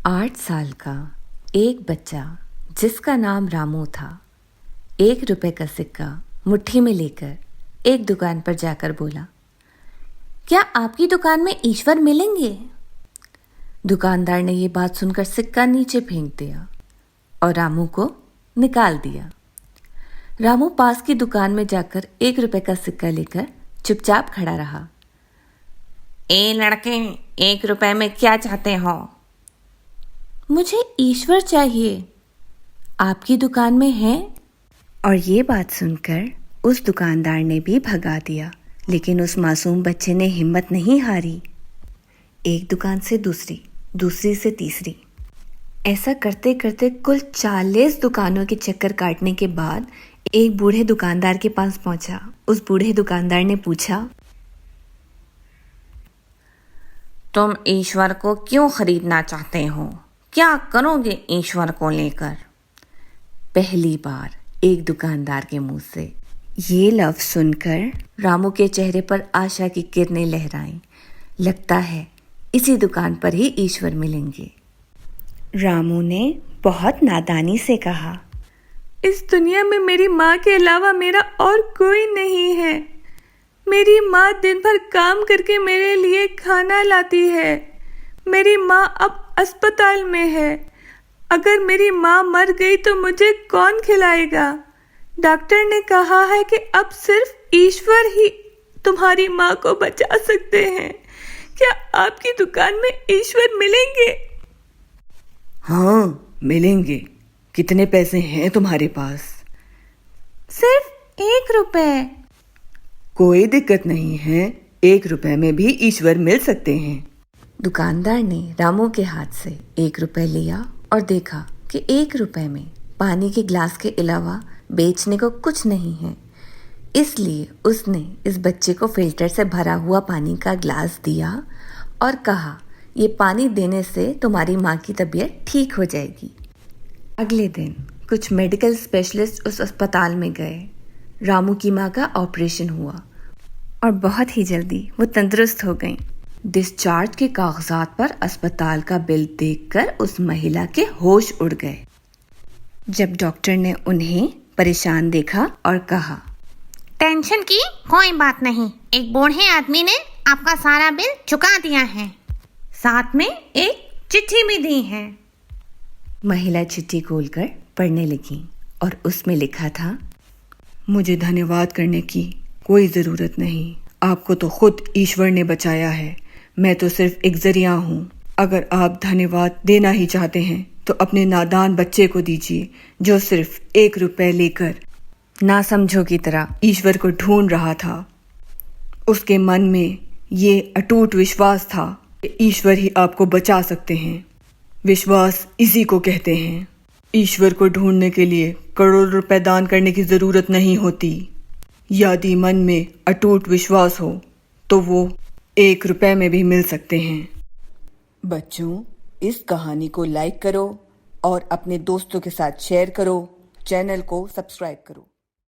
8 साल का एक बच्चा जिसका नाम रामू था 1 रुपए का सिक्का मुट्ठी में लेकर एक दुकान पर जाकर बोला, क्या आपकी दुकान में ईश्वर मिलेंगे? दुकानदार ने ये बात सुनकर सिक्का नीचे फेंक दिया और रामू को निकाल दिया। रामू पास की दुकान में जाकर 1 रुपए का सिक्का लेकर चुपचाप खड़ा रहा। ए लड़के, 1 रुपए में क्या चाहते हो? मुझे ईश्वर चाहिए, आपकी दुकान में है? और ये बात सुनकर उस दुकानदार ने भी भगा दिया, लेकिन उस मासूम बच्चे ने हिम्मत नहीं हारी। एक दुकान से दूसरी, दूसरी से तीसरी, ऐसा करते करते कुल 40 दुकानों के चक्कर काटने के बाद एक बूढ़े दुकानदार के पास पहुंचा। उस बूढ़े दुकानदार ने पूछा, तुम ईश्वर को क्यों खरीदना चाहते हो? क्या करोगे ईश्वर को लेकर? पहली बार एक दुकानदार के मुंह से ये लफ्ज़ सुनकर रामू के चेहरे पर आशा की किरणें लहराईं। लगता है इसी दुकान पर ही ईश्वर मिलेंगे। रामू ने बहुत नादानी से कहा, इस दुनिया में मेरी माँ के अलावा मेरा और कोई नहीं है। मेरी माँ दिन भर काम करके मेरे लिए खाना लाती है। मेरी माँ अब अस्पताल में है। अगर मेरी माँ मर गई तो मुझे कौन खिलाएगा? डॉक्टर ने कहा है कि अब सिर्फ ईश्वर ही तुम्हारी माँ को बचा सकते हैं। क्या आपकी दुकान में ईश्वर मिलेंगे? हाँ, मिलेंगे। कितने पैसे हैं तुम्हारे पास? सिर्फ 1 रुपए। कोई दिक्कत नहीं है, 1 रुपए में भी ईश्वर मिल सकते हैं। दुकानदार ने रामू के हाथ से 1 रुपए लिया और देखा कि 1 रुपए में पानी के ग्लास के अलावा बेचने को कुछ नहीं है। इसलिए उसने इस बच्चे को फिल्टर से भरा हुआ पानी का ग्लास दिया और कहा, ये पानी देने से तुम्हारी माँ की तबीयत ठीक हो जाएगी। अगले दिन कुछ मेडिकल स्पेशलिस्ट उस अस्पताल में गए। रामू की माँ का ऑपरेशन हुआ और बहुत ही जल्दी वो तंदुरुस्त हो गई। डिस्चार्ज के कागजात पर अस्पताल का बिल देखकर उस महिला के होश उड़ गए। जब डॉक्टर ने उन्हें परेशान देखा और कहा, टेंशन की कोई बात नहीं, एक बूढ़े आदमी ने आपका सारा बिल चुका दिया है, साथ में एक चिट्ठी भी दी है। महिला चिट्ठी खोलकर पढ़ने लगी और उसमें लिखा था, मुझे धन्यवाद करने की कोई ज़रूरत नहीं। आपको तो खुद ईश्वर ने बचाया है। मैं तो सिर्फ एक जरिया हूँ। अगर आप धन्यवाद देना ही चाहते हैं तो अपने नादान बच्चे को दीजिए, जो सिर्फ 1 रुपए लेकर नासमझों की तरह ईश्वर को ढूंढ रहा था। उसके मन में ये अटूट विश्वास था कि ईश्वर ही आपको बचा सकते हैं। विश्वास इसी को कहते हैं। ईश्वर को ढूंढने के लिए करोड़ रुपए दान करने की ज़रूरत नहीं होती। यदि मन में अटूट विश्वास हो तो वो 1 रुपए में भी मिल सकते हैं। बच्चों, इस कहानी को लाइक करो और अपने दोस्तों के साथ शेयर करो। चैनल को सब्सक्राइब करो।